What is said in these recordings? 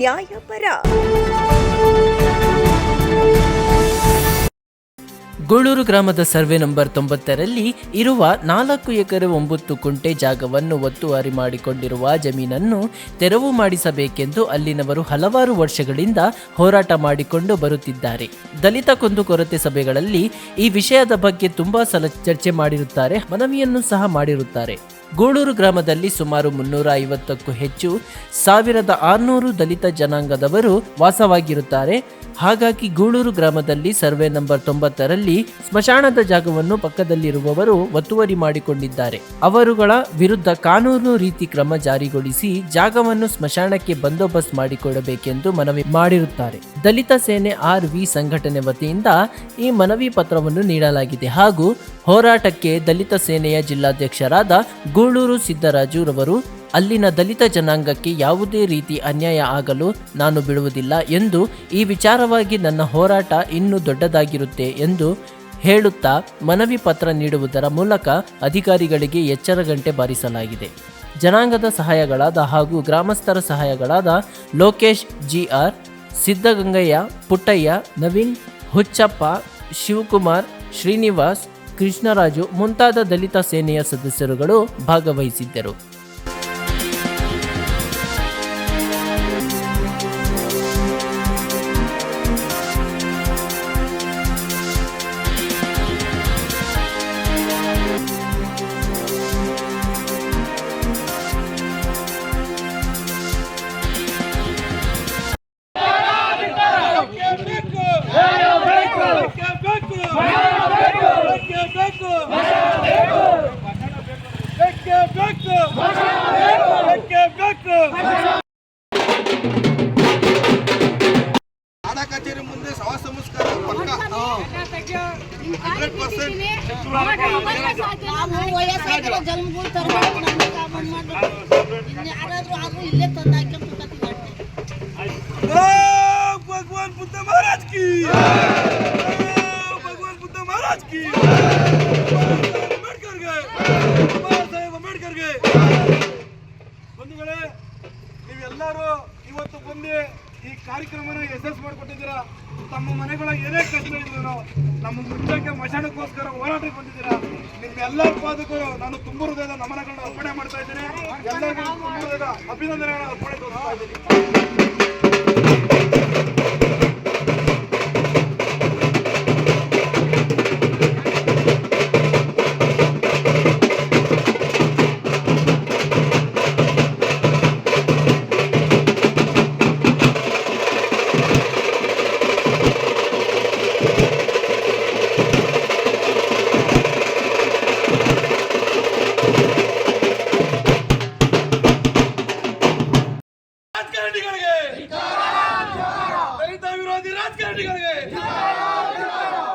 ನ್ಯಾಯಪರ. ಗೂಳೂರು ಗ್ರಾಮದ survey number 90ರಲ್ಲಿ ಇರುವ 4 ಎಕರೆ 9 ಕುಂಟೆ ಜಾಗವನ್ನು ಒತ್ತುವರಿ ಮಾಡಿಕೊಂಡಿರುವ ಜಮೀನನ್ನು ತೆರವು ಮಾಡಿಸಬೇಕೆಂದು ಅಲ್ಲಿನವರು ಹಲವಾರು ವರ್ಷಗಳಿಂದ ಹೋರಾಟ ಮಾಡಿಕೊಂಡು ಬರುತ್ತಿದ್ದಾರೆ. ದಲಿತ ಕುಂದುಕೊರತೆ ಸಭೆಗಳಲ್ಲಿ ಈ ವಿಷಯದ ಬಗ್ಗೆ ತುಂಬಾ ಸಲ ಚರ್ಚೆ ಮಾಡಿರುತ್ತಾರೆ, ಮನವಿಯನ್ನು ಸಹ ಮಾಡಿರುತ್ತಾರೆ. ಗೂಳೂರು ಗ್ರಾಮದಲ್ಲಿ ಸುಮಾರು 350ಕ್ಕೂ ಹೆಚ್ಚು 1600 ದಲಿತ ಜನಾಂಗದವರು ವಾಸವಾಗಿರುತ್ತಾರೆ. ಹಾಗಾಗಿ ಗೂಳೂರು ಗ್ರಾಮದಲ್ಲಿ ಸರ್ವೆ ನಂಬರ್ 90ರಲ್ಲಿ ಸ್ಮಶಾನದ ಜಾಗವನ್ನು ಪಕ್ಕದಲ್ಲಿರುವವರು ಒತ್ತುವರಿ ಮಾಡಿಕೊಂಡಿದ್ದಾರೆ. ಅವರುಗಳ ವಿರುದ್ಧ ಕಾನೂನು ರೀತಿ ಕ್ರಮ ಜಾರಿಗೊಳಿಸಿ ಜಾಗವನ್ನು ಸ್ಮಶಾನಕ್ಕೆ ಬಂದೋಬಸ್ತ್ ಮಾಡಿಕೊಡಬೇಕೆಂದು ಮನವಿ ಮಾಡಿರುತ್ತಾರೆ. ದಲಿತ ಸೇನೆ RV ಸಂಘಟನೆ ವತಿಯಿಂದ ಈ ಮನವಿ ಪತ್ರವನ್ನು ನೀಡಲಾಗಿದೆ. ಹಾಗೂ ಹೋರಾಟಕ್ಕೆ ದಲಿತ ಸೇನೆಯ ಜಿಲ್ಲಾಧ್ಯಕ್ಷರಾದ ಗೂಳೂರು ಸಿದ್ದರಾಜು ರವರು ಅಲ್ಲಿನ ದಲಿತ ಜನಾಂಗಕ್ಕೆ ಯಾವುದೇ ರೀತಿ ಅನ್ಯಾಯ ಆಗಲು ನಾನು ಬಿಡುವುದಿಲ್ಲ ಎಂದು, ಈ ವಿಚಾರವಾಗಿ ನನ್ನ ಹೋರಾಟ ಇನ್ನೂ ದೊಡ್ಡದಾಗಿರುತ್ತೆ ಎಂದು ಹೇಳುತ್ತಾ ಮನವಿ ಪತ್ರ ನೀಡುವುದರ ಮೂಲಕ ಅಧಿಕಾರಿಗಳಿಗೆ ಎಚ್ಚರ ಗಂಟೆ ಬಾರಿಸಲಾಗಿದೆ. ಜನಾಂಗದ ಸಹಾಯಗಳಾದ ಹಾಗೂ ಗ್ರಾಮಸ್ಥರ ಸಹಾಯಗಳಾದ ಲೋಕೇಶ್ GR, ಸಿದ್ದಗಂಗಯ್ಯ, ಪುಟ್ಟಯ್ಯ, ನವೀನ್, ಹುಚ್ಚಪ್ಪ, ಶಿವಕುಮಾರ್, ಶ್ರೀನಿವಾಸ್, ಕೃಷ್ಣರಾಜು ಮುಂತಾದ ದಲಿತ ಸೇನೆಯ ಸದಸ್ಯರುಗಳು ಭಾಗವಹಿಸಿದ್ದರು. ಕಚೇರಿ ಮುಂದೆ ಸಭಾ ಸಂಸ್ಕಾರ ಪಕ್ಕ 100% ಭಗವಾನ್ ಬುದ್ಧ ಮಹಾರಾಜ್ ಕಿ, ಭಗವಾನ್ ಬುದ್ಧ ಮಹಾರಾಜ್ ಕಿ, ಅಂಬೇಡ್ಕರ್ಗೆ. ಬಂಧುಗಳೇ, ನೀವೆಲ್ಲರೂ ಇವತ್ತು ಬಂದು ಈ ಕಾರ್ಯಕ್ರಮನ ಯಶಸ್ಸು ಮಾಡಿಕೊಟ್ಟಿದ್ದೀರಾ. ತಮ್ಮ ಮನೆಗಳ ಏನೇ ಕಷ್ಟ ಇದ್ರು ನಮ್ಮ ಮುಂಚೆಗೆ ಮಶಾನಕ್ಕೋಸ್ಕರ ಹೋರಾಟಕ್ಕೆ ಬಂದಿದ್ದೀರಾ. ನಿಮ್ಮೆಲ್ಲರ ಪಾದಕರು ನಾನು ತುಂಬ ಹೃದಯದ ನಮನಗಳನ್ನ ಅರ್ಪಣೆ ಮಾಡ್ತಾ ಇದ್ದೀನಿ. ಎಲ್ಲರಿಗೂ ತುಂಬ ಹೃದಯದ ಅಭಿನಂದನೆಗಳನ್ನ ಅರ್ಪಣೆ ಮಾಡ್ತಾ ಇದ್ದೀನಿ. ದಲಿತ ವಿರೋಧಿ ರಾಜಕಾರಣಿಗಳಿಗೆ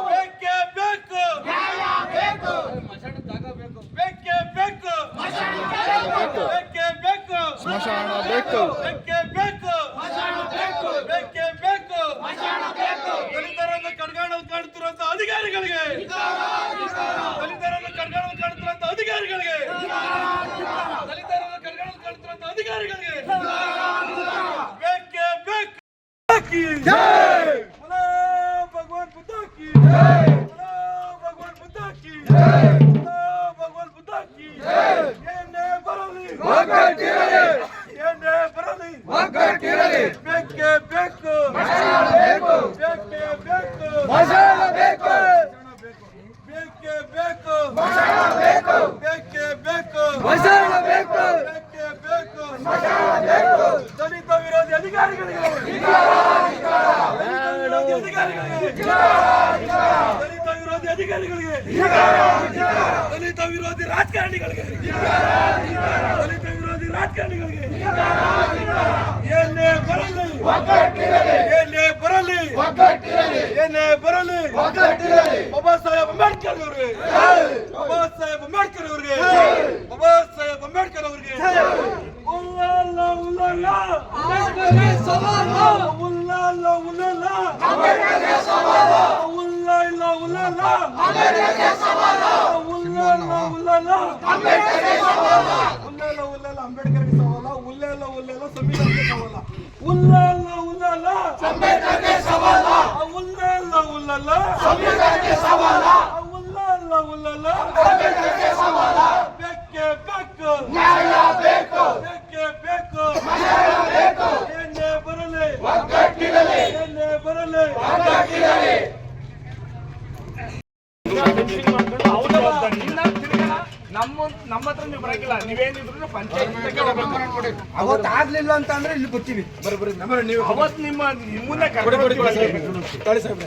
ಬೇಕೇ ಬೇಕು, ಬೇಕೇ ಬೇಕು, ಬೇಕೇ ಬೇಕು, ಸ್ಮಶಾನ ಬೇಕು, ಬೇಕೇ ಬೇಕು, ಬೇಕೇ ಬೇಕು, ದಲಿತರನ್ನು ಕಣ್ಗಾಣಲು ಕಾಣುತ್ತಿರುವಂತ ಅಧಿಕಾರಿಗಳಿಗೆ, ದಲಿತರನ್ನು ಕಣ್ಗಾಣಲು ಕಾಣುತ್ತಿರುವಂತ ಅಧಿಕಾರಿಗಳಿಗೆ, ದಲಿತರನ್ನು ಕಣ್ಗಾಣಲು ಕಾಣುತ್ತಿರುವಂತ ಅಧಿಕಾರಿಗಳಿಗೆ ಬೇಕೇ ಬೇಕು. जय बोलो भगवान बुद्ध की जय, बोलो भगवान बुद्ध की जय, बोलो भगवान बुद्ध की जय. येने बरली ಒಗ್ಗಟ್ಟಿರಲಿ, येने बरली ಒಗ್ಗಟ್ಟಿರಲಿ. ಬೇಕೇ ಬೇಕು, ಮಸಾಲ ಬೇಕು, ಬೇಕೇ ಬೇಕು, ಮಸಾಲ ಬೇಕು, ಬೇಕೇ ಬೇಕು, ಮಸಾಲ ಬೇಕು, ಬೇಕೇ ಬೇಕು, ಮಸಾಲ ಬೇಕು, ಬೇಕೇ ಬೇಕು, ಮಸಾಲ ಬೇಕು. ದಲಿತ ವಿರೋಧಿ ಅಧಿಕಾರಿಗಳಿಗೆ, ದಲಿತ ವಿರೋಧಿ ಅಧಿಕಾರಿಗಳಿಗೆ, ದಲಿತ ವಿರೋಧಿ ರಾಜಕಾರಣಿಗಳಿಗೆ, ದಲಿತ ವಿರೋಧಿ ರಾಜಕಾರಣಿಗಳಿಗೆ ಏನೇ ಬರಲಿ ಒಗ್ಗಟ್ಟಿರಲಿ, ಏನೇ ಬರಲಿ ಒಗ್ಗಟ್ಟಿರಲಿ, ಏನೇ ಬರಲಿ ಒಗ್ಗಟ್ಟಿರಲಿ. ಬಾಬಾ ಸಾಹೇಬ್ ಅಂಬೇಡ್ಕರ್ ಅವರಿಗೆ, ಬಾಬಾ ಸಾಹೇಬ್ ಅಂಬೇಡ್ಕರ್ ಅವರಿಗೆ, ಬಾಬಾ ಸಾಹೇಬ್ ಅಂಬೇಡ್ಕರ್ ಅವರಿಗೆ. ಉಲ್ಲಲ್ಲ ಉಲ್ಲಲ್ಲ ಅಂಬೇಡ್ಕರ್ಗೆ ಸವಾಲು, ಉಲ್ಲಲ್ಲ ಉಲ್ಲಲ್ಲ ಅಂಬೇಡ್ಕರ್ಗೆ ಸವಾಲು, ಉಲ್ಲಲ್ಲ ಉಲ್ಲಲ್ಲ ಅಂಬೇಡ್ಕರ್ಗೆ ಸವಾಲು, ಉಲ್ಲಲ್ಲ ಉಲ್ಲಲ್ಲ ಅಂಬೇಡ್ಕರ್ಗೆ ಸವಾಲು, ಉಲ್ಲಲ್ಲ ಉಲ್ಲಲ್ಲ ಅಂಬೇಡ್ಕರ್ಗೆ ಸವಾಲು, ಉಲ್ಲಲ್ಲ ಉಲ್ಲಲ್ಲ ಸಂವಿಧಾನಕ್ಕೆ ಸವಾಲು, ಉಲ್ಲಲ್ಲ ಸಂವಿಧಾನಕ್ಕೆ ಸವಾಲ ಉಲ್ಲಲ್ಲ ಉಲ್ಲಲ್ಲ ಸಂವಿಧಾನಕ್ಕೆ ಸವಾಲ ಉಲ್ಲಲ್ಲ ಉಲ್ಲಲ್ಲ ಸಂವಿಧಾನಕ್ಕೆ ಸವಾಲ ಬೇಕೇ ಬೇಕು ನ್ಯಾಯ ಬೇಕು ಬೇಕೇ ಬೇಕು ನ್ಯಾಯ ಬೇಕು ಏನೇ ಬರಲಿ ಒಗ್ಗಟ್ಟಿರಲಿ ಏನೇ ಬರಲಿ ಒಗ್ಗಟ್ಟಿರಲಿ ನಮ್ಮ ಹತ್ರ ನೀವು ಬರಂಗಿಲ್ಲ. ನೀವೇನಿದ್ರು ಪಂಚಾಯತ್ ಅವತ್ತು ಆಗ್ಲಿಲ್ಲ ಅಂತ ಅಂದ್ರೆ ಇಲ್ಲಿ ಬರ್ತೀವಿ. ಅವತ್ತು ನಿಮ್ಮನ್ನೇ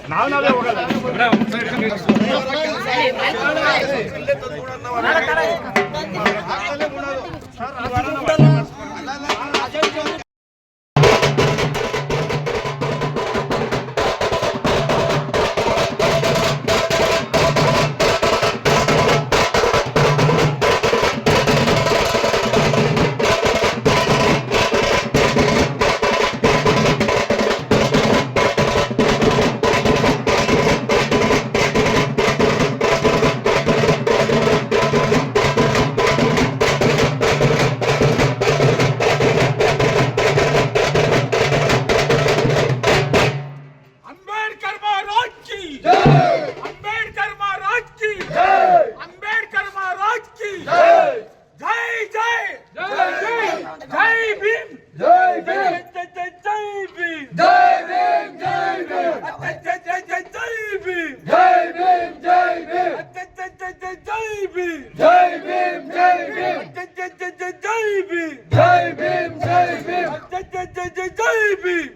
ನಾವೇ ಹೋಗಲ್ಲ. जय भीम